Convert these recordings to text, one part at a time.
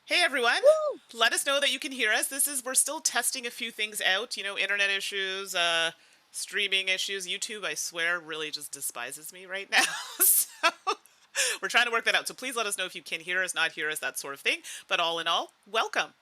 Hey everyone, Woo! let us know that you can hear us. We're still testing a few things out, internet issues, streaming issues. YouTube, I swear, really just despises me right now. So we're trying to work that out. So please let us know if you can hear us, not hear us, that sort of thing. But all in all, welcome.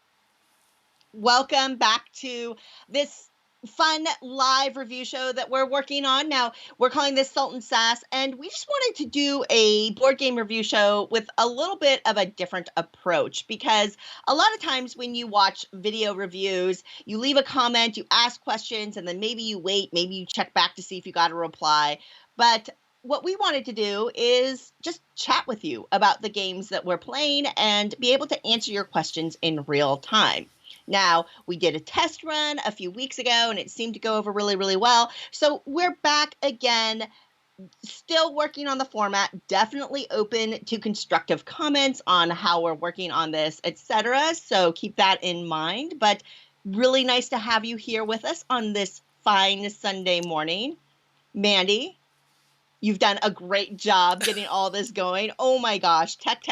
Welcome back to this fun live review show that we're working on. Now, we're calling this Salt and Sass, and we just wanted to do a board game review show with a little bit of a different approach because a lot of times when you watch video reviews, you leave a comment, you ask questions, and then maybe you wait, maybe you check back to see if you got a reply. But what we wanted to do is just chat with you about the games that we're playing and be able to answer your questions in real time. Now, we did a test run a few weeks ago and it seemed to go over really, really well. So we're back again, still working on the format, definitely open to constructive comments on how we're working on this, etc. So keep that in mind. But really nice to have you here with us on this fine Sunday morning. Mandi, you've done a great job getting all this going. Oh my gosh, tech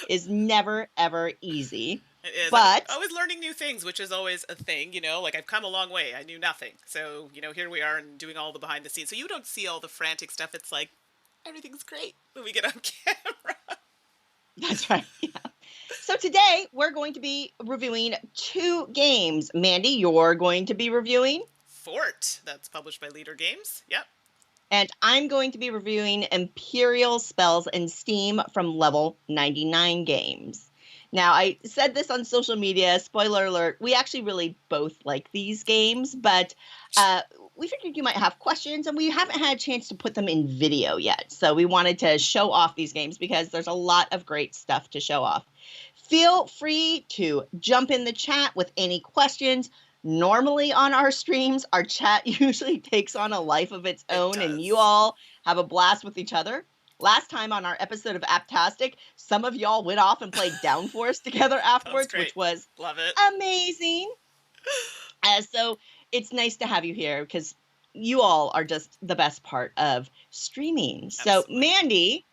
is never, ever easy. It is. I'm But always learning new things, which is always a thing, Like I've come a long way. I knew nothing. So, here we are and doing all the behind the scenes. So you don't see all the frantic stuff. It's like everything's great when we get on camera. that's right. Yeah. So today we're going to be reviewing two games. Mandi, you're going to be reviewing, Fort, that's published by Leader Games. Yep. and I'm going to be reviewing Empyreal Spells and Steam from Level 99 Games. Now, I said this on social media, spoiler alert, we actually really both like these games, but we figured you might have questions, and we haven't had a chance to put them in video yet. So we wanted to show off these games because there's a lot of great stuff to show off. Feel free to jump in the chat with any questions. Normally on our streams, our chat usually takes on a life of its It own, and you does. all have a blast with each other. Last time on our episode of Apptastic, some of y'all went off and played Downforce together That was afterwards, great. which was Love it. amazing. So it's nice to have you here because you all are just the best part of streaming. So, Absolutely. Mandi,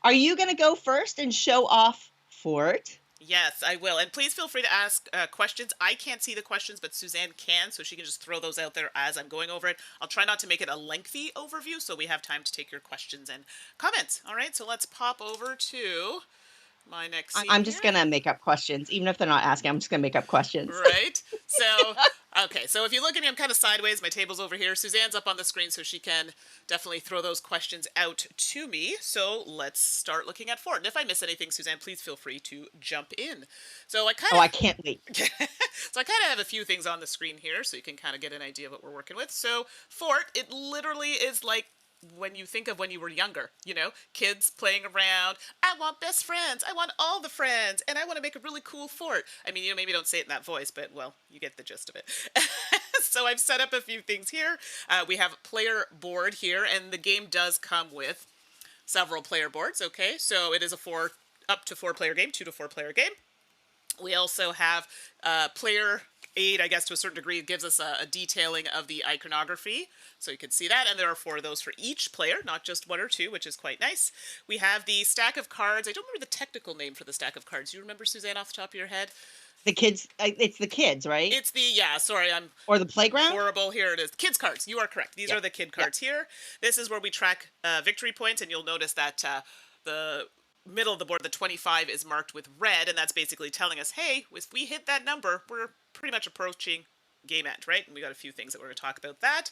are you going to go first and show off Fort? Yes, I will. And please feel free to ask questions. I can't see the questions, but Suzanne can, so she can just throw those out there as I'm going over it. I'll try not to make it a lengthy overview so we have time to take your questions and comments. All right, so let's pop over to my next scene I'm just here. going to make up questions. Even if they're not asking, I'm just going to make up questions. Right. So, okay. So if you look at me, I'm kind of sideways. My table's over here. Suzanne's up on the screen, so she can definitely throw those questions out to me. So let's start looking at Fort. And if I miss anything, Suzanne, please feel free to jump in. So I kind Oh, I of can't wait. so I kind of have a few things on the screen here so you can kind of get an idea of what we're working with. So Fort, it literally is like when you think of when you were younger, kids playing around. I want best friends. I want all the friends. And I want to make a really cool fort. I mean, maybe don't say it in that voice, but well, you get the gist of it. So I've set up a few things here. We have a player board here, and the game does come with several player boards. Okay, so it is a up to 4 player game, 2 to 4 player game. We also have player aid, I guess, to a certain degree. It gives us a detailing of the iconography, so you can see that. And there are 4 of those for each player, not just 1 or 2, which is quite nice. We have the stack of cards. I don't remember the technical name for the stack of cards. Do you remember, Suzanne, off the top of your head? The kids, it's the kids, right? It's the, yeah, sorry, I'm Or the playground? horrible. Here it is. Kids cards. You are correct. These Yeah. are the kid Yeah. cards here. This is where we track victory points, and you'll notice that the middle of the board, the 25, is marked with red, and that's basically telling us, hey, if we hit that number, we're pretty much approaching game end, right? And we got a few things that we're going to talk about that.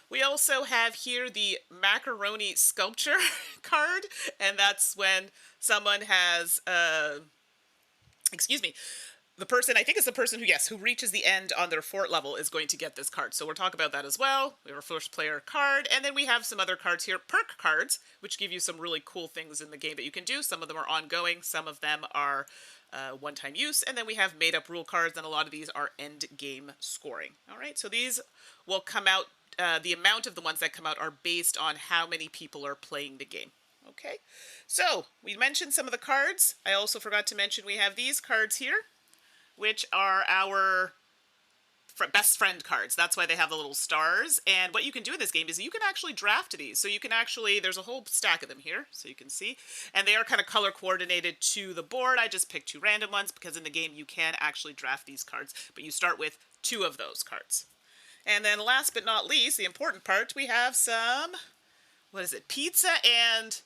We also have here the macaroni sculpture card, and that's when someone has, excuse me, the person, I think it's the person who, yes, who reaches the end on their fort level is going to get this card. So we'll talk about that as well. We have our first player card, and then we have some other cards here, perk cards, which give you some really cool things in the game that you can do. Some of them are ongoing, some of them are one-time use, and then we have made-up rule cards, and a lot of these are end-game scoring. All right, so these will come out, the amount of the ones that come out are based on how many people are playing the game. Okay, so we mentioned some of the cards. I also forgot to mention we have these cards here, which are our best friend cards. That's why they have the little stars. And what you can do in this game is you can actually draft these. So you can actually, there's a whole stack of them here, so you can see. And they are kind of color coordinated to the board. I just picked 2 random ones because in the game you can actually draft these cards. But you start with 2 of those cards. And then last but not least, the important part, we have some, what is it, pizza and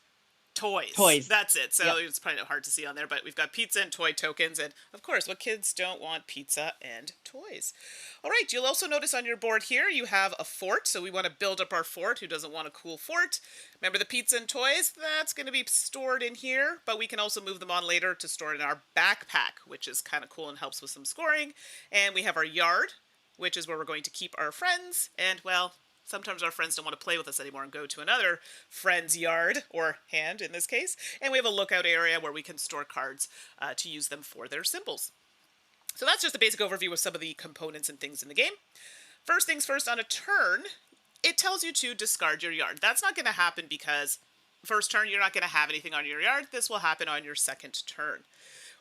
toys. That's it. So it's probably not hard to see on there, but we've got pizza and toy tokens. And of course, what kids don't want? Pizza and toys. All right. You'll also notice on your board here, you have a fort. So we want to build up our fort. Who doesn't want a cool fort? Remember the pizza and toys? That's going to be stored in here, but we can also move them on later to store in our backpack, which is kind of cool and helps with some scoring. And we have our yard, which is where we're going to keep our friends. And well, sometimes our friends don't want to play with us anymore and go to another friend's yard, or hand in this case. And we have a lookout area where we can store cards to use them for their symbols. So that's just a basic overview of some of the components and things in the game. First things first, on a turn, it tells you to discard your yard. That's not going to happen because first turn you're not going to have anything on your yard. This will happen on your second turn.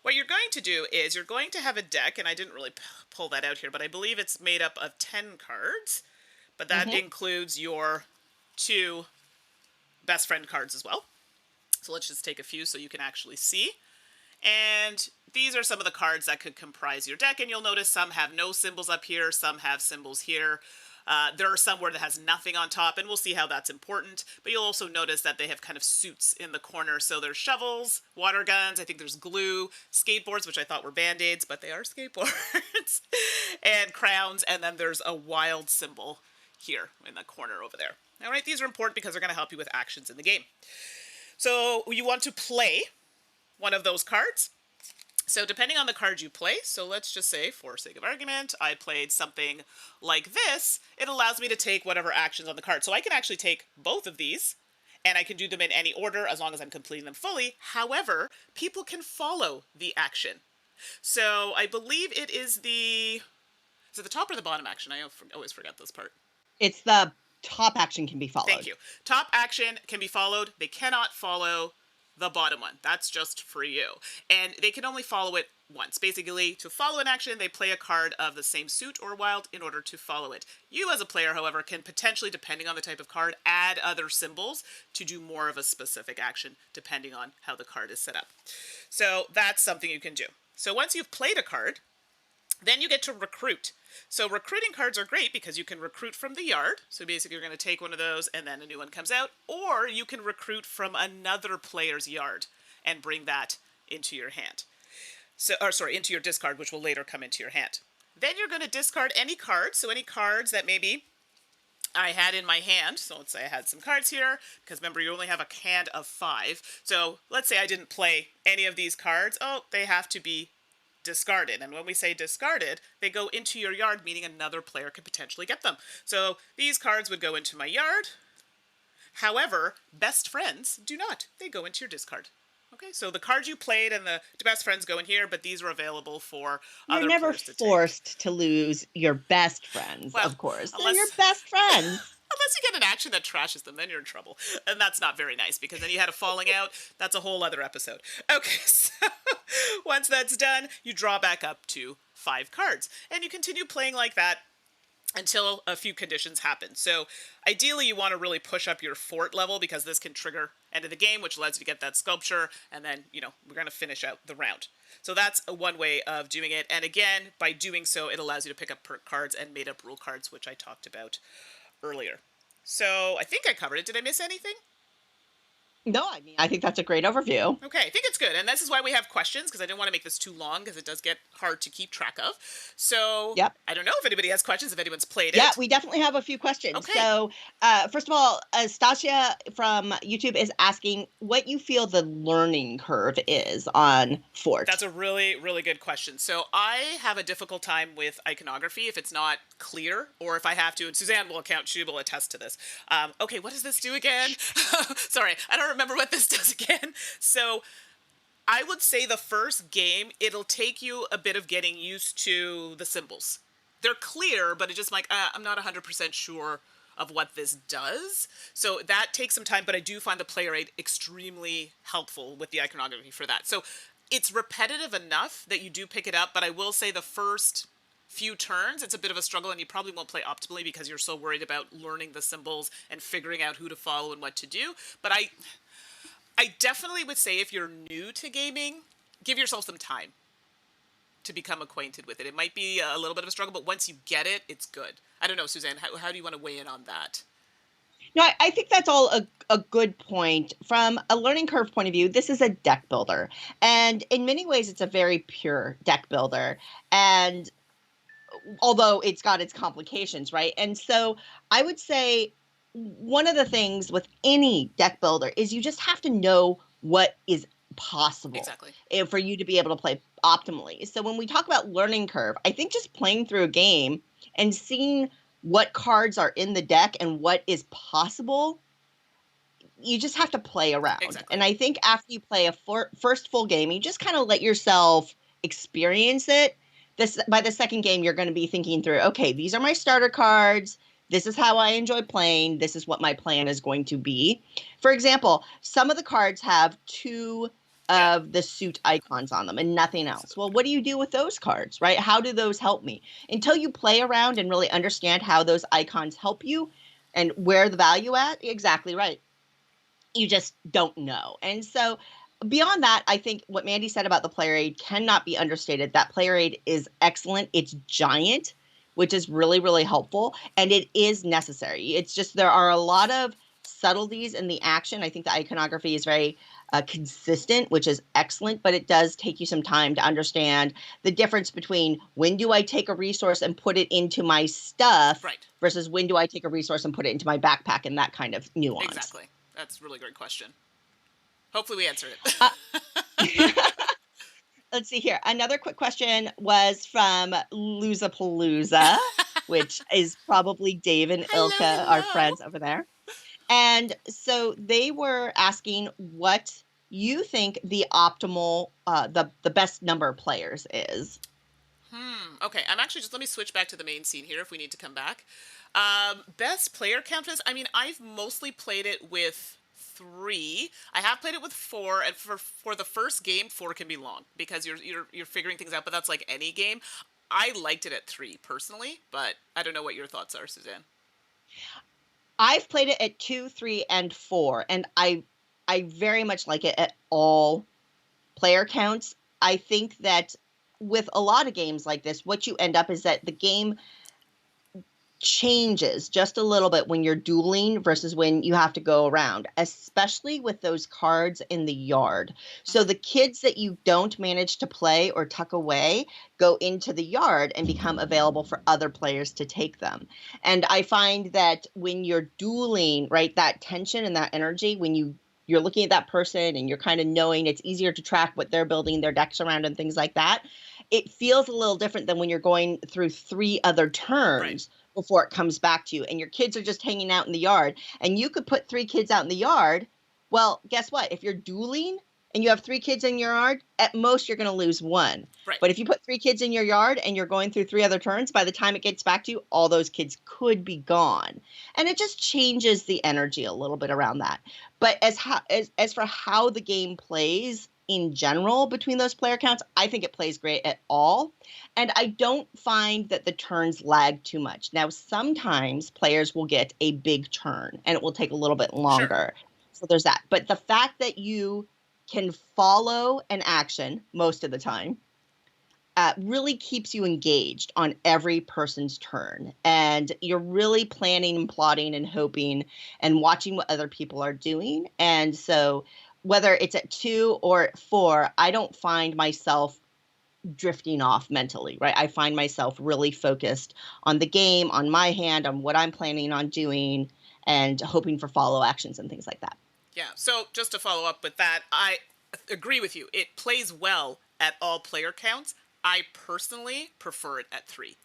What you're going to do is you're going to have a deck, and I didn't really pull that out here, but I believe it's made up of 10 cards. But that includes your 2 best friend cards as well. So let's just take a few so you can actually see. And these are some of the cards that could comprise your deck. And you'll notice some have no symbols up here, some have symbols here. There are some where it has nothing on top, and we'll see how that's important. But you'll also notice that they have kind of suits in the corner. So there's shovels, water guns, I think there's glue, skateboards, which I thought were band-aids, but they are skateboards, and crowns, and then there's a wild symbol here in the corner over there. All right, these are important because they're going to help you with actions in the game. So you want to play one of those cards. So depending on the card you play, so let's just say, for sake of argument, I played something like this, it allows me to take whatever actions on the card. So I can actually take both of these, and I can do them in any order as long as I'm completing them fully. However, people can follow the action. So I believe it is the top or the bottom action? I always forget this part. It's the top action can be followed. Thank you. Top action can be followed. They cannot follow the bottom one. That's just for you. And they can only follow it once. Basically, to follow an action, they play a card of the same suit or wild in order to follow it. You as a player, however, can potentially, depending on the type of card, add other symbols to do more of a specific action, depending on how the card is set up. So that's something you can do. So once you've played a card, then you get to recruit. So recruiting cards are great because you can recruit from the yard. So basically you're going to take one of those and then a new one comes out. Or you can recruit from another player's yard and bring that into your hand. Into your discard, which will later come into your hand. Then you're going to discard any cards. So any cards that maybe I had in my hand. So let's say I had some cards here, because remember you only have a hand of 5. So let's say I didn't play any of these cards. Oh, they have to be discarded. And when we say discarded, they go into your yard, meaning another player could potentially get them. So these cards would go into my yard. However, best friends do not. They go into your discard. Okay, so the cards you played and the best friends go in here, but these are available for other You're never players to take. forced to lose your best friends, of course. They're your best friends. Unless you get an action that trashes them, then you're in trouble. And that's not very nice, because then you had a falling out. That's a whole other episode. Okay, so once that's done, you draw back up to 5 cards. And you continue playing like that until a few conditions happen. So ideally you want to really push up your fort level, because this can trigger end of the game, which allows you to get that sculpture, and then, we're going to finish out the round. So that's one way of doing it. And again, by doing so, it allows you to pick up perk cards and made up rule cards, which I talked about earlier. So I think I covered it. Did I miss anything? No, I think that's a great overview. Okay, I think it's good. And this is why we have questions, because I didn't want to make this too long, because it does get hard to keep track of. So yep. I don't know if anybody has questions, if anyone's played it. Yeah, we definitely have a few questions. Okay. So first of all, Stasia from YouTube is asking what you feel the learning curve is on Fort. That's a really, really good question. So I have a difficult time with iconography if it's not clear, or if I have to, and Suzanne will she will attest to this. Okay, what does this do again? Sorry, I don't remember what this does again. So I would say the first game, it'll take you a bit of getting used to the symbols. They're clear, but it's just like, I'm not 100% sure of what this does. So that takes some time, but I do find the player aid extremely helpful with the iconography for that. So it's repetitive enough that you do pick it up, but I will say the first few turns, it's a bit of a struggle, and you probably won't play optimally because you're so worried about learning the symbols and figuring out who to follow and what to do. But I definitely would say if you're new to gaming, give yourself some time to become acquainted with it. It might be a little bit of a struggle, but once you get it, it's good. I don't know, Suzanne, how do you want to weigh in on that? No, I think that's all a good point. From a learning curve point of view, this is a deck builder. And in many ways, it's a very pure deck builder. And although it's got its complications, right? And so I would say one of the things with any deck builder is you just have to know what is possible Exactly. for you to be able to play optimally. So when we talk about learning curve, I think just playing through a game and seeing what cards are in the deck and what is possible, you just have to play around. Exactly. And I think after you play a first full game, you just kind of let yourself experience it. By the second game, you're going to be thinking through, okay, these are my starter cards. This is how I enjoy playing. This is what my plan is going to be. For example, some of the cards have two of the suit icons on them and nothing else. Well, what do you do with those cards, right? How do those help me? Until you play around and really understand how those icons help you and where the value at, exactly right. You just don't know. And so beyond that, I think what Mandi said about the player aid cannot be understated. That player aid is excellent. It's giant, which is really, really helpful. And it is necessary. It's just there are a lot of subtleties in the action. I think the iconography is very consistent, which is excellent, but it does take you some time to understand the difference between when do I take a resource and put it into my stuff Right. versus when do I take a resource and put it into my backpack, and that kind of nuance. Exactly. That's a really great question. Hopefully we answered it. Let's see here. Another quick question was from Losapalooza, which is probably Dave and Hello, Ilka, our hello. friends over there. And so they were asking what you think the optimal, the best number of players is. Okay, I'm actually just let me switch back to the main scene here if we need to come back. Best player count is, I mean, I've mostly played it with 3. I have played it with 4, and for the first game, 4 can be long because you're figuring things out. But that's like any game. I liked it at 3 personally, but I don't know what your thoughts are, Suzanne. I've played it at 2, 3, and 4, and I very much like it at all player counts. I think that with a lot of games like this, what you end up is that the game changes just a little bit when you're dueling versus when you have to go around, especially with those cards in the yard. So the kids that you don't manage to play or tuck away go into the yard and become available for other players to take them. And I find that when you're dueling, right, that tension and that energy, when you're looking at that person and you're kind of knowing it's easier to track what they're building their decks around and things like that, it feels a little different than when you're going through 3 other turns. Right. Before it comes back to you, and your kids are just hanging out in the yard, and you could put 3 kids out in the yard. Well, guess what? If you're dueling and you have 3 kids in your yard, at most you're going to lose 1. Right. But if you put 3 kids in your yard and you're going through 3 other turns, by the time it gets back to you, all those kids could be gone. And it just changes the energy a little bit around that. But as for how the game plays in general between those player counts, I think it plays great at all. And I don't find that the turns lag too much. Now, sometimes players will get a big turn and it will take a little bit longer. Sure. So there's that. But the fact that you can follow an action most of the time really keeps you engaged on every person's turn. And you're really planning and plotting and hoping and watching what other people are doing. And so whether it's at 2 or 4, I don't find myself drifting off mentally, right? I find myself really focused on the game, on my hand, on what I'm planning on doing, and hoping for follow actions and things like that. Yeah, so just to follow up with that, I agree with you. It plays well at all player counts. I personally prefer it at 3.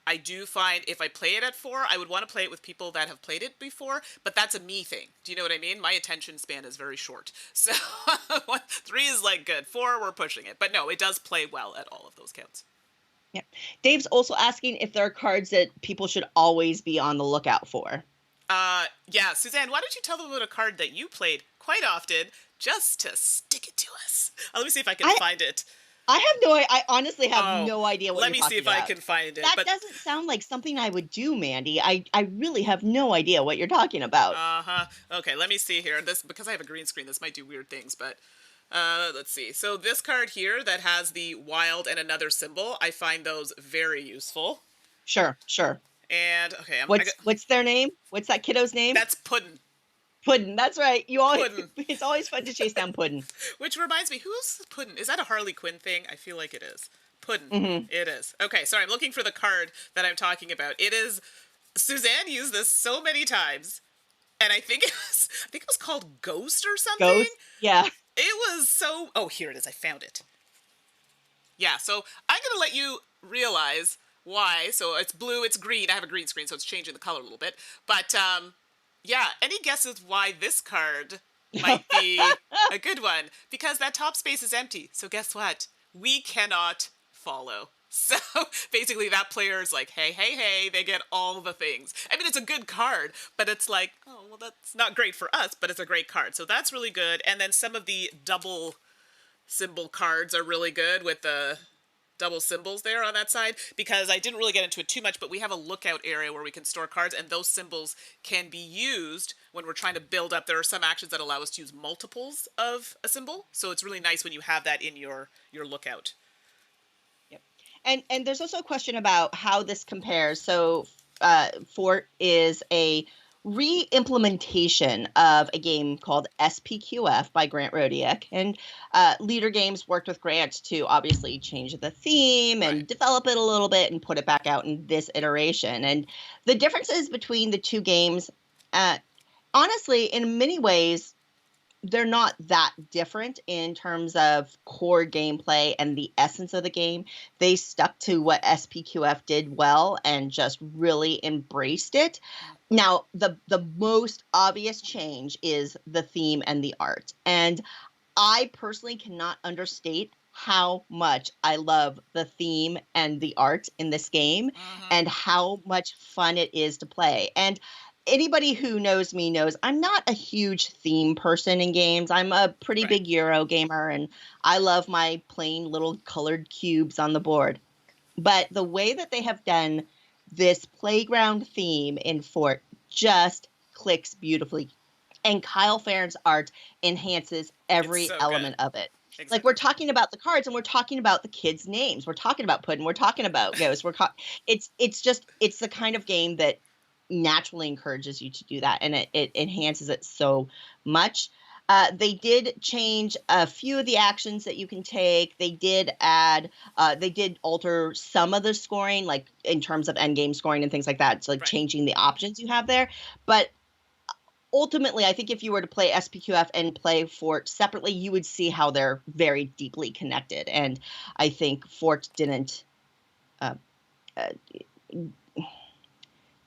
I do find if I play it at 4, I would want to play it with people that have played it before, but that's a me thing. Do you know what I mean? My attention span is very short. So 3 is like good. 4, we're pushing it. But no, it does play well at all of those counts. Yeah. Dave's also asking if there are cards that people should always be on the lookout for. Yeah, Suzanne, why don't you tell them about a card that you played quite often just to stick it to us? Let me see if I can find it. I have no. I honestly have Oh, no idea what let you're me see talking if I about. can find it. That But doesn't sound like something I would do, Mandy. I really have no idea what you're talking about. uh-huh. Okay, let me see here. This, because I have a green screen, this might do weird things, but let's see. So this card here that has the wild and another symbol, I find those very useful. Sure, sure. And okay, What's their name? What's that kiddo's name? that's Puddin'. Puddin'. That's right. You always. Puddin'. It's always fun to chase down Puddin'. Which reminds me, who's Puddin'? Is that a Harley Quinn thing? I feel like it is. Puddin'. Hmm. It is. Okay, sorry, I'm looking for the card that I'm talking about. It is. Suzanne used this so many times, and I think it was called Ghost or something. Ghost. Yeah. It was so. Oh, here it is. I found it. Yeah, so I'm gonna let you realize why. So it's blue, it's green. I have a green screen, so it's changing the color a little bit. But yeah, any guesses why this card might be a good one? Because that top space is empty. So guess what? We cannot follow. So basically, that player is like, hey, hey, hey, they get all the things. I mean, it's a good card, but it's like, oh, well, that's not great for us, but it's a great card. So that's really good. And then some of the double symbol cards are really good with the double symbols there on that side, because I didn't really get into it too much, but we have a lookout area where we can store cards, and those symbols can be used when we're trying to build up. There are some actions that allow us to use multiples of a symbol, so it's really nice when you have that in your lookout. Yep. And there's also a question about how this compares. So, Fort is a re-implementation of a game called SPQF by Grant Rodiak, and Leader Games worked with Grant to obviously change the theme and Right. develop it a little bit and put it back out in this iteration. And the differences between the two games, uh, honestly, in many ways, they're not that different in terms of core gameplay and the essence of the game. They stuck to what SPQF did well and just really embraced it. Now, the most obvious change is the theme and the art. And I personally cannot understate how much I love the theme and the art in this game Mm-hmm. and how much fun it is to play. And anybody who knows me knows I'm not a huge theme person in games. I'm a pretty Right. big Euro gamer, and I love my plain little colored cubes on the board. But the way that they have done this playground theme in Fort just clicks beautifully. And Kyle Farron's art enhances It's every so good. element of it. Like, we're Exactly. talking about the cards and we're talking about the kids' names. We're talking about Puddin'. We're talking about Ghost. It's the kind of game that naturally encourages you to do that, and it enhances it so much. They did change a few of the actions that you can take. They did alter some of the scoring, like in terms of end game scoring and things like that. It's like Right. changing the options you have there. But ultimately, I think if you were to play SPQF and play Fort separately, you would see how they're very deeply connected. And I think Fort didn't. Uh, uh,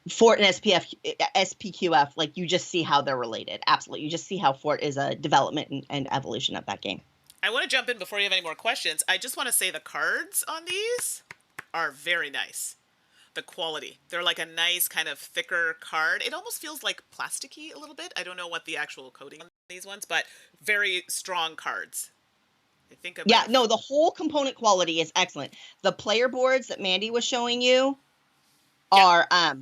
Fort and SPQF, like, you just see how they're related. Absolutely. You just see how Fort is a development and evolution of that game. I want to jump in before you have any more questions. I just want to say the cards on these are very nice. The quality. They're like a nice kind of thicker card. It almost feels like plasticky a little bit. I don't know what the actual coating on these ones, but very strong cards. I think Yeah, about. no, the whole component quality is excellent. The player boards that Mandy was showing you Yeah. are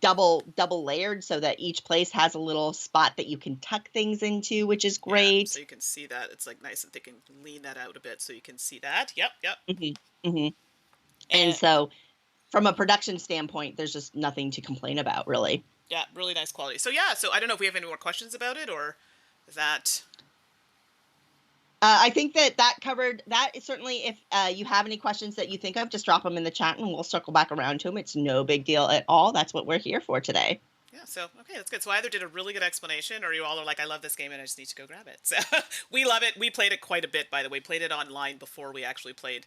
double layered so that each place has a little spot that you can tuck things into, which is Yeah, so great. you can see that. It's like nice that they can lean that out a bit so you can see that. Yep, yep. Hmm. Hmm. And And so from a production standpoint, there's just nothing to complain about, really. yeah, really nice quality. So yeah, so I don't know if we have any more questions about it, or is that. I think that covered that. Certainly, if you have any questions that you think of, just drop them in the chat and we'll circle back around to them. It's no big deal at all. That's what we're here for today. Yeah, so okay, that's good. So I either did a really good explanation, or you all are like, I love this game and I just need to go grab it. So we love it. We played it quite a bit, by the way. Played it online before we actually played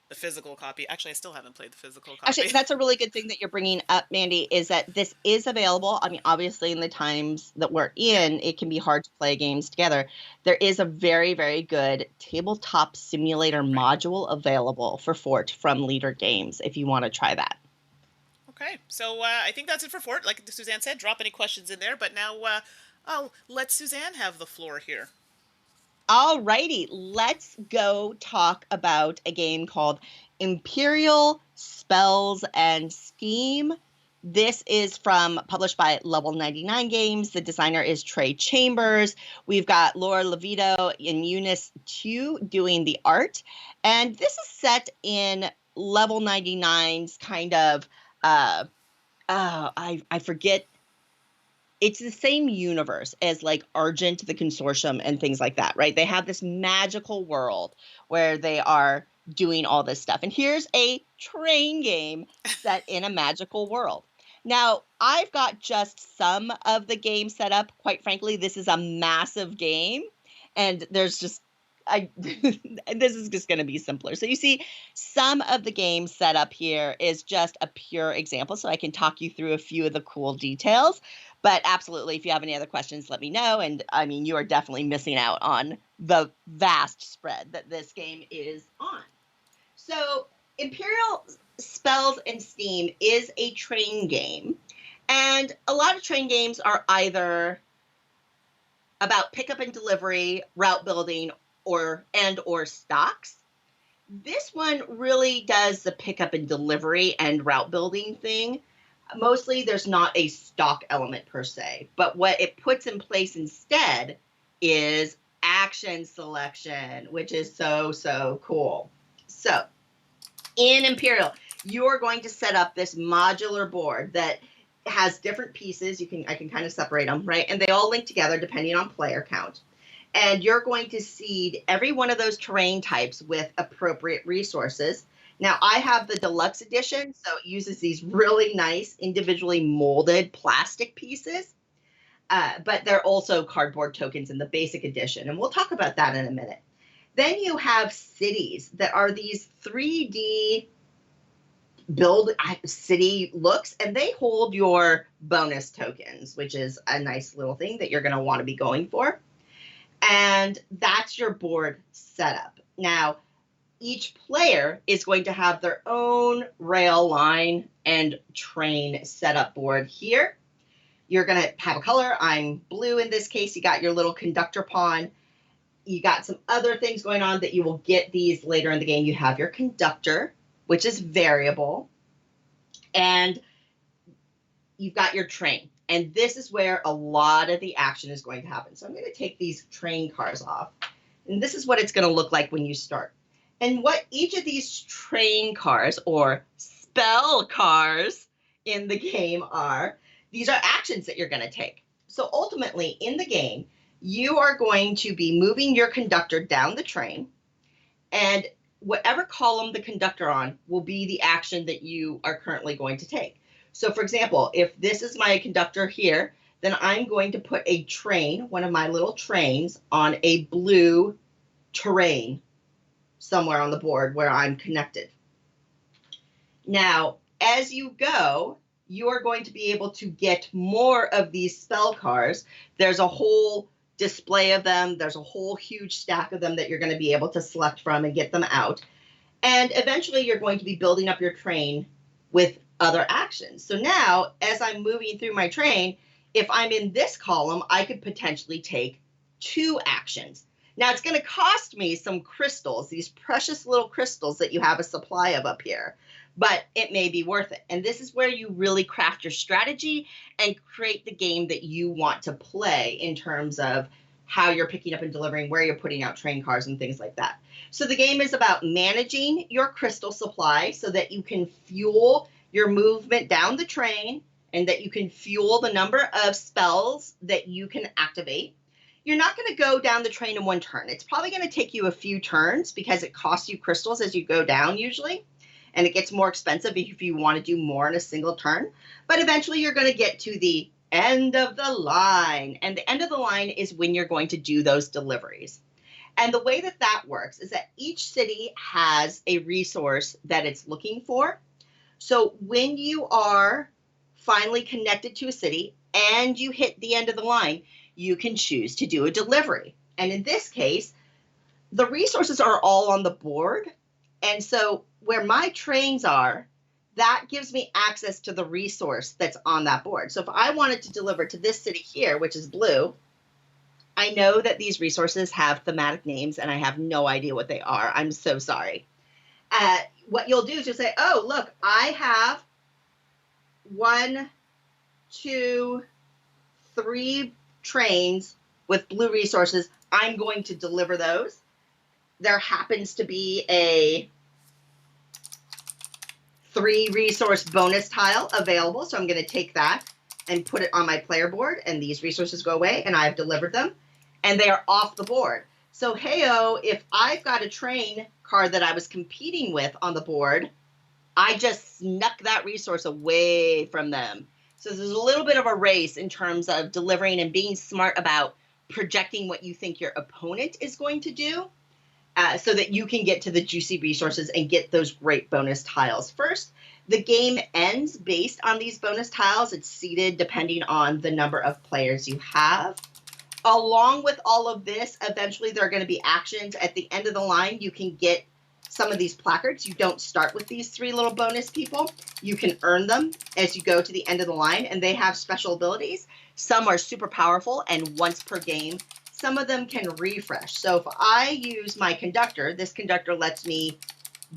the physical copy. Actually, I still haven't played the physical Actually, copy. that's a really good thing that you're bringing up, Mandy, is that this is available. I mean, obviously, in the times that we're Yeah, in, it can be hard to play games together. There is a very, very good tabletop simulator right. module available for Fort from Leader Games if you want to try that. Okay, so I think that's it for Fort. Like Suzanne said, drop any questions in there. But now I'll let Suzanne have the floor here. All righty, let's go talk about a game called Empyreal Spells and Scheme. This is published by Level 99 Games. The designer is Trey Chambers. We've got Laura Levito and Eunice Tew doing the art. And this is set in Level 99's kind of, I forget, it's the same universe as like Argent, the Consortium, and things like that, right? They have this magical world where they are doing all this stuff. And here's a train game set in a magical world. Now, I've got just some of the game set up. Quite frankly, this is a massive game, and there's just this is just going to be simpler. So you see, some of the game set up here is just a pure example, so I can talk you through a few of the cool details. But absolutely, if you have any other questions, let me know. And I mean, you are definitely missing out on the vast spread that this game is on. So Empyreal Spells and Scheme is a train game. And a lot of train games are either about pickup and delivery, route building, or stocks. This one really does the pickup and delivery and route building thing. Mostly there's not a stock element per se, but what it puts in place instead is action selection, which is so cool. So in Empyreal, you're going to set up this modular board that has different pieces. I can kind of separate them, right? And they all link together depending on player count. And you're going to seed every one of those terrain types with appropriate resources. Now, I have the deluxe edition, so it uses these really nice individually molded plastic pieces, but they're also cardboard tokens in the basic edition, and we'll talk about that in a minute. Then you have cities that are these 3D build city looks, and they hold your bonus tokens, which is a nice little thing that you're going to want to be going for. And that's your board setup. Now, each player is going to have their own rail line and train setup board here. You're going to have a color. I'm blue in this case. You got your little conductor pawn. You got some other things going on that you will get these later in the game. You have your conductor, which is variable. And you've got your train. And this is where a lot of the action is going to happen. So I'm going to take these train cars off. And this is what it's going to look like when you start. And what each of these train cars or spell cars in the game are, these are actions that you're going to take. So ultimately, in the game, you are going to be moving your conductor down the train. And whatever column the conductor on will be the action that you are currently going to take. So for example, if this is my conductor here, then I'm going to put a train, one of my little trains, on a blue terrain somewhere on the board where I'm connected. Now, as you go, you are going to be able to get more of these spell cars. There's a whole display of them. There's a whole huge stack of them that you're going to be able to select from and get them out. And eventually you're going to be building up your train with other actions. So now, as I'm moving through my train, if I'm in this column, I could potentially take 2 actions. Now, it's going to cost me some crystals, these precious little crystals that you have a supply of up here, but it may be worth it. And this is where you really craft your strategy and create the game that you want to play in terms of how you're picking up and delivering, where you're putting out train cars and things like that. So the game is about managing your crystal supply so that you can fuel your movement down the train and that you can fuel the number of spells that you can activate. You're not going to go down the train in one turn. It's probably going to take you a few turns because it costs you crystals as you go down usually, and it gets more expensive if you want to do more in a single turn. But eventually you're going to get to the end of the line, and the end of the line is when you're going to do those deliveries. And the way that that works is that each city has a resource that it's looking for. So when you are finally connected to a city and you hit the end of the line, you can choose to do a delivery. And in this case, the resources are all on the board. And so where my trains are, that gives me access to the resource that's on that board. So if I wanted to deliver to this city here, which is blue, I know that these resources have thematic names and I have no idea what they are. I'm so sorry. What you'll do is you'll say, oh, look, I have 1, 2, 3 trains with blue resources. I'm going to deliver those. There happens to be a 3 resource bonus tile available. So I'm going to take that and put it on my player board, and these resources go away, and I've delivered them, and they are off the board. So heyo, if I've got a train card that I was competing with on the board, I just snuck that resource away from them. So there's a little bit of a race in terms of delivering and being smart about projecting what you think your opponent is going to do, so that you can get to the juicy resources and get those great bonus tiles. First, the game ends based on these bonus tiles. It's seeded depending on the number of players you have. Along with all of this, eventually there are going to be actions. At the end of the line, you can get some of these placards. You don't start with these 3 little bonus people. You can earn them as you go to the end of the line, and they have special abilities. Some are super powerful and once per game. Some of them can refresh. So if I use my conductor, this conductor lets me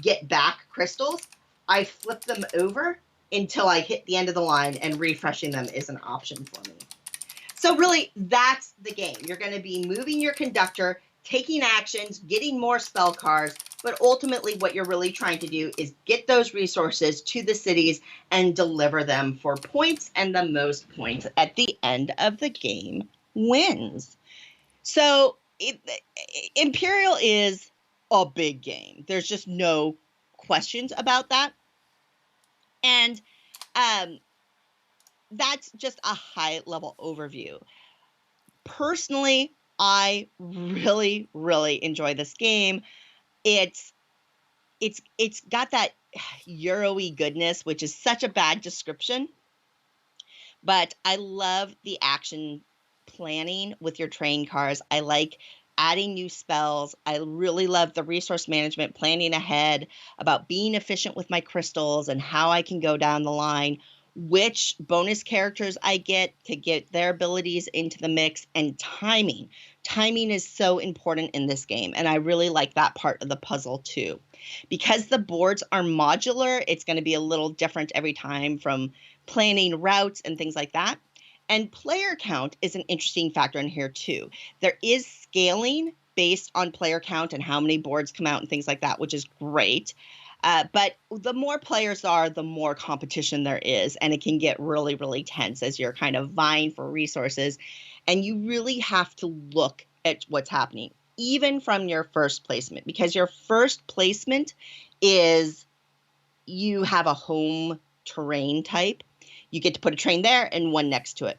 get back crystals. I flip them over until I hit the end of the line, and refreshing them is an option for me. So really, that's the game. You're going to be moving your conductor, taking actions, getting more spell cards, but ultimately what you're really trying to do is get those resources to the cities and deliver them for points, and the most points at the end of the game wins. So Empyreal is a big game. There's just no questions about that. And that's just a high level overview. Personally, I really, really enjoy this game. It's got that Euro-y goodness, which is such a bad description. But I love the action planning with your train cars. I like adding new spells. I really love the resource management, planning ahead about being efficient with my crystals and how I can go down the line, which bonus characters I get to get their abilities into the mix, and timing. Timing is so important in this game, and I really like that part of the puzzle too. Because the boards are modular, it's going to be a little different every time from planning routes and things like that. And player count is an interesting factor in here too. There is scaling based on player count and how many boards come out and things like that, which is great. But the more players are, the more competition there is, and it can get really, really tense as you're kind of vying for resources. And you really have to look at what's happening, even from your first placement, because your first placement is you have a home terrain type. You get to put a train there and one next to it.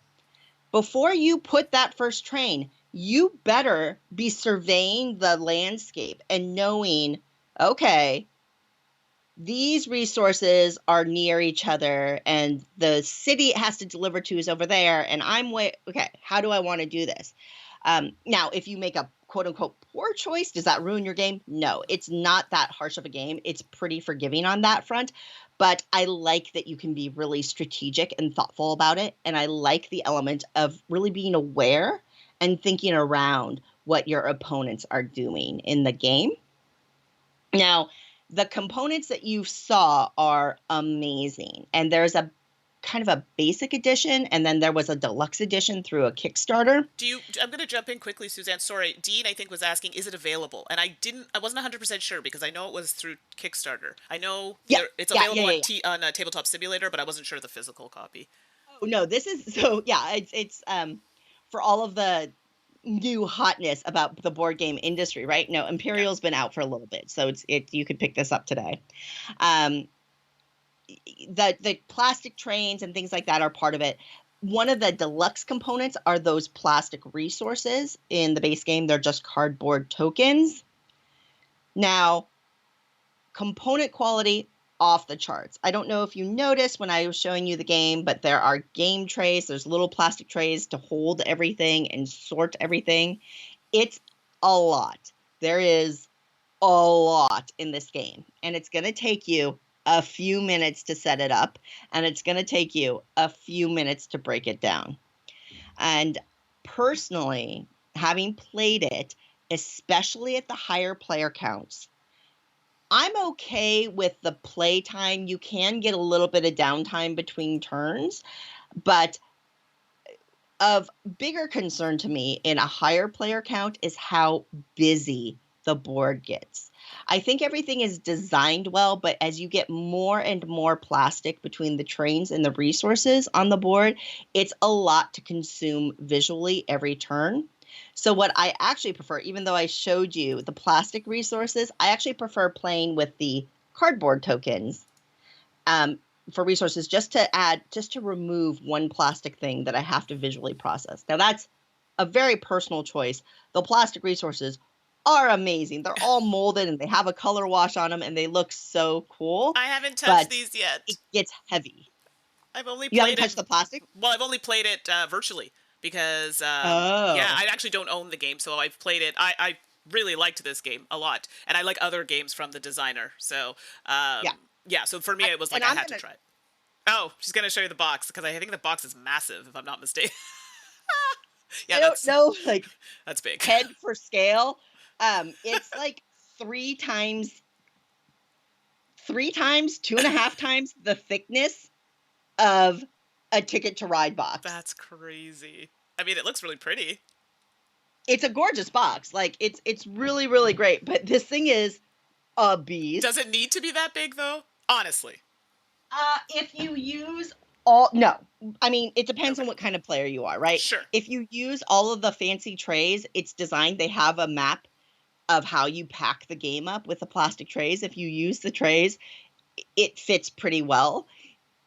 Before you put that first train, you better be surveying the landscape and knowing, okay, these resources are near each other and the city it has to deliver to is over there, and okay, how do I want to do this? Now, if you make a quote unquote poor choice, does that ruin your game? No, it's not that harsh of a game. It's pretty forgiving on that front, but I like that you can be really strategic and thoughtful about it. And I like the element of really being aware and thinking around what your opponents are doing in the game. Now, the components that you saw are amazing. And there's a kind of a basic edition, and then there was a deluxe edition through a Kickstarter. I'm going to jump in quickly, Suzanne. Sorry, Dean, I think, was asking, is it available? And I wasn't 100% sure because I know it was through Kickstarter. I know it's available on Tabletop Simulator, but I wasn't sure the physical copy. Oh no, this is it's for all of the new hotness about the board game industry, right? No, Empyreal's been out for a little bit, so you could pick this up today. The plastic trains and things like that are part of it. One of the deluxe components are those plastic resources in the base game. They're just cardboard tokens. Now, component quality off the charts. I don't know if you noticed when I was showing you the game, but there are game trays. There's little plastic trays to hold everything and sort everything. It's a lot. There is a lot in this game, and it's going to take you a few minutes to set it up, and it's going to take you a few minutes to break it down. And personally, having played it, especially at the higher player counts, I'm okay with the play time. You can get a little bit of downtime between turns, but of bigger concern to me in a higher player count is how busy the board gets. I think everything is designed well, but as you get more and more plastic between the trains and the resources on the board, it's a lot to consume visually every turn. So what I actually prefer, even though I showed you the plastic resources, I actually prefer playing with the cardboard tokens um, for resources just to remove one plastic thing that I have to visually process. Now that's a very personal choice. The plastic resources are amazing. They're all molded and they have a color wash on them and they look so cool, I haven't touched but these yet. it gets heavy. I've only You haven't played it. touched the plastic? Well, I've only played it virtually because, yeah, Oh, I actually don't own the game, so I've played it. I really liked this game a lot, and I like other games from the designer. So, yeah. yeah. So for me, it was And like I I'm had to gonna try it. Oh, she's gonna show you the box because I think the box is massive, if I'm not mistaken. I Yeah, don't know like that's big. head for scale. It's like three times, 2.5 times the thickness of a Ticket to Ride box. That's crazy. I mean, it looks really pretty. It's a gorgeous box. Like it's really really great, but this thing is a beast. Does it need to be that big though? Honestly. If you use all no, I mean it depends Okay. on what kind of player you are, right? Sure. If you use all of the fancy trays, it's designed. They have a map of how you pack the game up with the plastic trays. If you use the trays, it fits pretty well.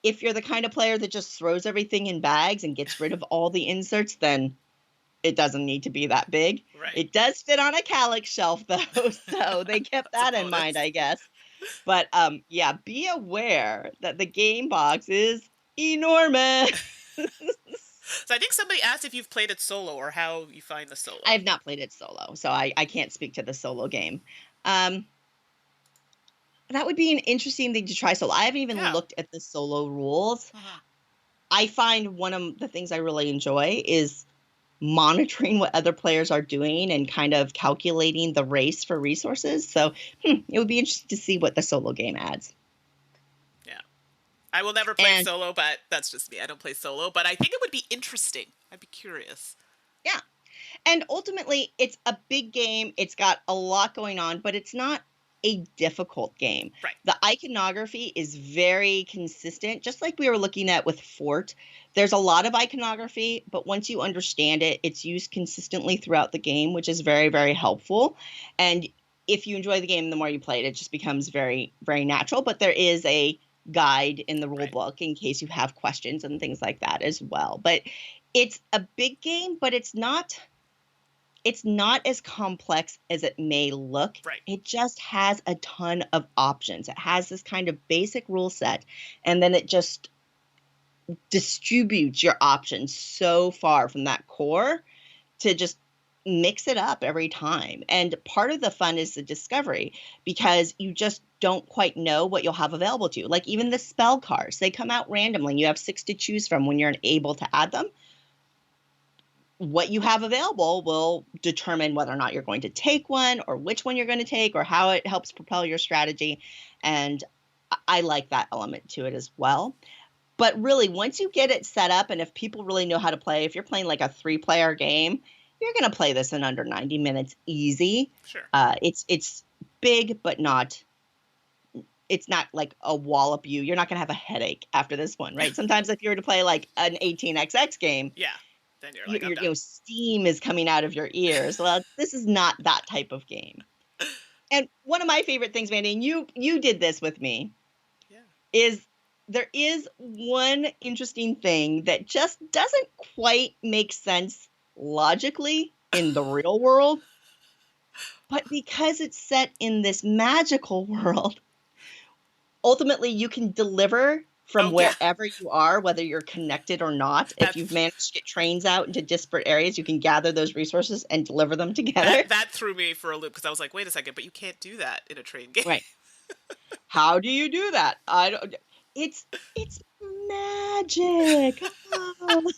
If you're the kind of player that just throws everything in bags and gets rid of all the inserts, then it doesn't need to be that big. Right. It does fit on a calyx shelf though, so they kept That's a that in mind, bonus. I guess. But yeah, be aware that the game box is enormous. So I think somebody asked if you've played it solo or how you find the solo. I have not played it solo, so I can't speak to the solo game. Um, that would be an interesting thing to try solo. I haven't even Yeah. looked at the solo rules. Uh-huh. I find one of the things I really enjoy is monitoring what other players are doing and kind of calculating the race for resources. So it would be interesting to see what the solo game adds. Yeah. I will never play And solo, but that's just me. I don't play solo, but I think it would be interesting. I'd be curious. yeah, and ultimately, it's a big game. It's got a lot going on, but it's not a difficult game. Right. The iconography is very consistent, just like we were looking at with Fort. There's a lot of iconography, but once you understand it, it's used consistently throughout the game, which is very, very helpful. And if you enjoy the game, the more you play it, it just becomes very, very natural. But there is a guide in the rule Right. book in case you have questions and things like that as well. But it's a big game, but it's not as complex as it may look. Right. It just has a ton of options. It has this kind of basic rule set, and then it just distributes your options so far from that core to just mix it up every time. And part of the fun is the discovery because you just don't quite know what you'll have available to you. Like even the spell cards, they come out randomly. You have 6 to choose from when you're able to add them. What you have available will determine whether or not you're going to take one or which one you're going to take or how it helps propel your strategy. And I like that element to it as well. But really, once you get it set up and if people really know how to play, if you're playing like a 3-player game, you're going to play this in under 90 minutes easy. Sure. It's big, but it's not like a wallop you. You're not going to have a headache after this one, right? Sometimes if you were to play like an 18xx game, Yeah. Then you're like, I'm your done. steam is coming out of your ears. Well, this is not that type of game. And one of my favorite things, Mandy, and you did this with me, Yeah. is there is one interesting thing that just doesn't quite make sense logically in the real world, but because it's set in this magical world, ultimately you can deliver from Oh, yeah. wherever you are, whether you're connected or not. If you've managed to get trains out into disparate areas, you can gather those resources and deliver them together. That threw me for a loop because I was like, wait a second, but you can't do that in a train game. Right. How do you do that? I don't. It's magic. Oh.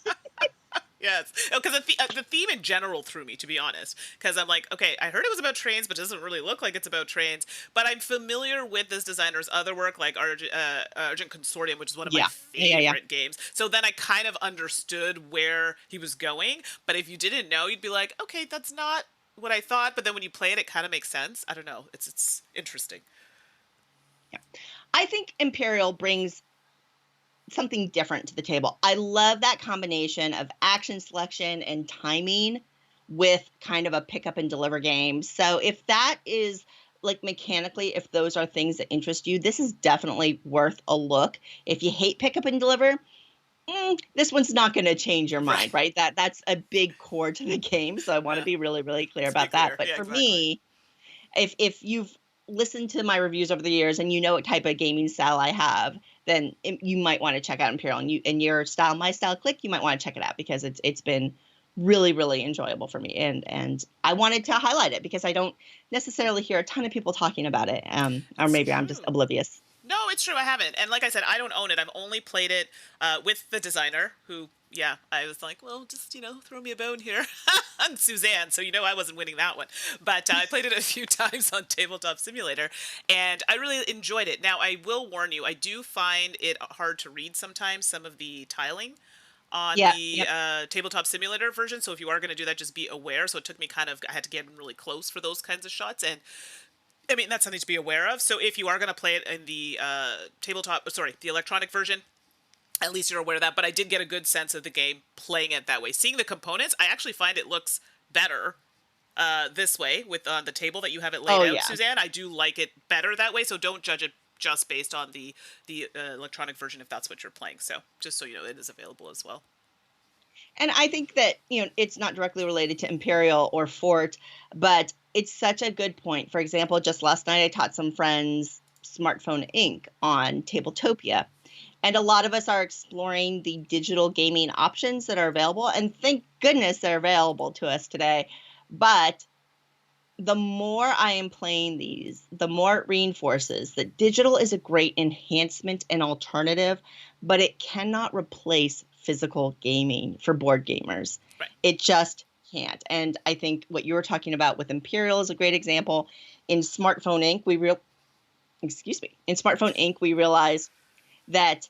Yes, because the theme in general threw me, to be honest. Because I'm like, okay, I heard it was about trains, but it doesn't really look like it's about trains. But I'm familiar with this designer's other work, like Argent Consortium, which is one of my Yeah. Yeah. Yeah. favorite games. So then I kind of understood where he was going. But if you didn't know, you'd be like, okay, that's not what I thought. But then when you play it, it kind of makes sense. I don't know. It's interesting. Yeah. I think Empyreal brings something different to the table. I love that combination of action selection and timing with kind of a pick up and deliver game. So if that is like mechanically, if those are things that interest you, this is definitely worth a look. If you hate pick up and deliver, this one's not going to change your mind, right? That's a big core to the game. So I want to be really, really clear about that. But Yeah, for exactly. me, if you've listened to my reviews over the years and you know what type of gaming style I have, then you might want to check out Imperial. And your style, my style click, you might want to check it out because it's been really, really enjoyable for me. And I wanted to highlight it because I don't necessarily hear a ton of people talking about it. Or It's maybe I'm just true. oblivious. No, it's true. I haven't. And like I said, I don't own it. I've only played it with the designer who, yeah, I was like, well, just, throw me a bone here. I'm Suzanne, so I wasn't winning that one. But I played it a few times on Tabletop Simulator, and I really enjoyed it. Now, I will warn you, I do find it hard to read sometimes, some of the tiling on Yeah. the Yep. Tabletop Simulator version. So if you are going to do that, just be aware. So it took me I had to get really close for those kinds of shots. And I mean, that's something to be aware of. So if you are going to play it in the the electronic version, at least you're aware of that. But I did get a good sense of the game playing it that way. Seeing the components, I actually find it looks better this way with on the table that you have it laid Oh, out, yeah. Suzanne. I do like it better that way. So don't judge it just based on the electronic version if that's what you're playing. So just so you know, it is available as well. And I think that, it's not directly related to Imperial or Fort, but it's such a good point. For example, just last night I taught some friends Smartphone Inc. on Tabletopia. And a lot of us are exploring the digital gaming options that are available. And thank goodness they're available to us today. But the more I am playing these, the more it reinforces that digital is a great enhancement and alternative, but it cannot replace physical gaming for board gamers. Right. It just can't. And I think what you were talking about with Imperial is a great example. In Smartphone Inc., we realized that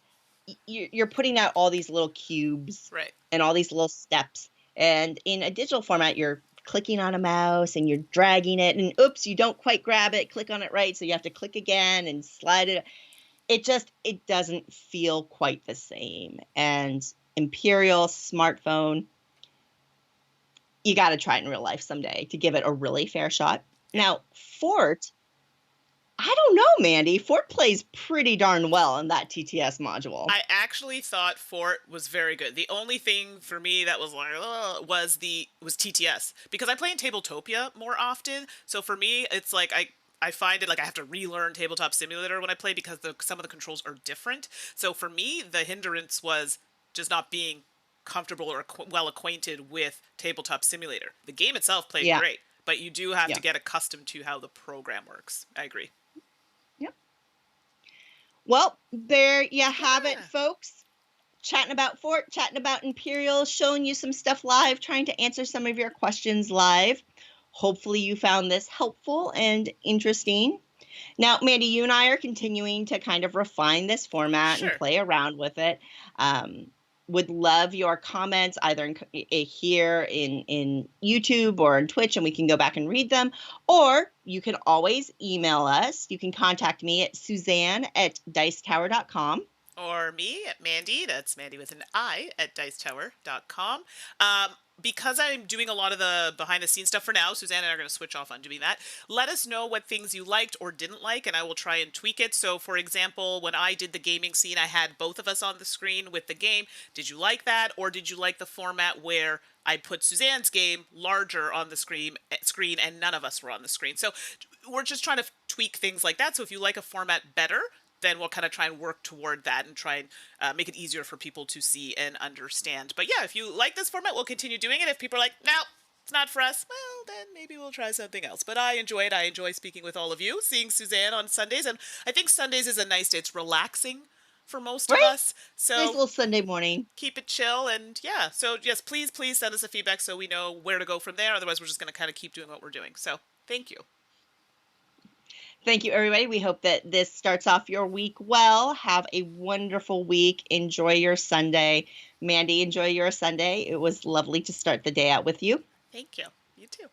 you're putting out all these little cubes Right. and all these little steps. And in a digital format, you're clicking on a mouse and you're dragging it, and oops, you don't quite grab it, click on it right. So you have to click again and slide it. It doesn't feel quite the same. And Imperial Smartphone, you got to try it in real life someday to give it a really fair shot. Now, Fort, I don't know, Mandi. Fort plays pretty darn well in that TTS module. I actually thought Fort was very good. The only thing for me that was like was TTS, because I play in Tabletopia more often. So for me, it's like I find it like I have to relearn Tabletop Simulator when I play because some of the controls are different. So for me, the hindrance was just not being comfortable or well acquainted with Tabletop Simulator. The game itself played great, but you do have to get accustomed to how the program works. I agree. Yep. Well, there you have it, folks. Chatting about Fort, chatting about Imperial, showing you some stuff live, trying to answer some of your questions live. Hopefully you found this helpful and interesting. Now, Mandi, you and I are continuing to kind of refine this format and play around with it. Would love your comments either here in YouTube or on Twitch, and we can go back and read them. Or you can always email us. You can contact me at Suzanne@dicetower.com. Or me at Mandi, that's Mandi with an I, at dicetower.com. Because I'm doing a lot of the behind the scenes stuff for now, Suzanne and I are going to switch off on doing that. Let us know what things you liked or didn't like, and I will try and tweak it. So, for example, when I did the gaming scene, I had both of us on the screen with the game. Did you like that, or did you like the format where I put Suzanne's game larger on the screen and none of us were on the screen? So, we're just trying to tweak things like that. So, if you like a format better, then we'll kind of try and work toward that and try and make it easier for people to see and understand. But yeah, if you like this format, we'll continue doing it. If people are like, no, it's not for us, well, then maybe we'll try something else. But I enjoy it. I enjoy speaking with all of you, seeing Suzanne on Sundays. And I think Sundays is a nice day. It's relaxing for most of Right? us. Nice So little Sunday morning. keep it chill, and yeah. So yes, please send us a feedback so we know where to go from there. Otherwise, we're just going to kind of keep doing what we're doing. So thank you. Thank you, everybody. We hope that this starts off your week well. Have a wonderful week. Enjoy your Sunday. Mandi, enjoy your Sunday. It was lovely to start the day out with you. Thank you. You too.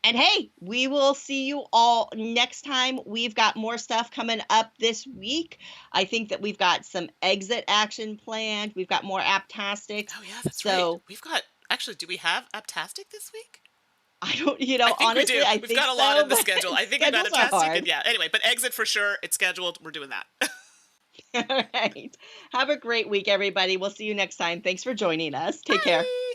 And hey, we will see you all next time. We've got more stuff coming up this week. I think that we've got some exit action planned. We've got more Apptastics. Oh yeah, that's right. So We've got actually. Do we have Apptastic this week? I don't, I think we honestly, do. I We've think got a lot so, in the but schedule. I think we've got schedules are Apptastic, hard. and yeah. Anyway, but exit for sure. It's scheduled. We're doing that. All right. Have a great week, everybody. We'll see you next time. Thanks for joining us. Take care. Bye.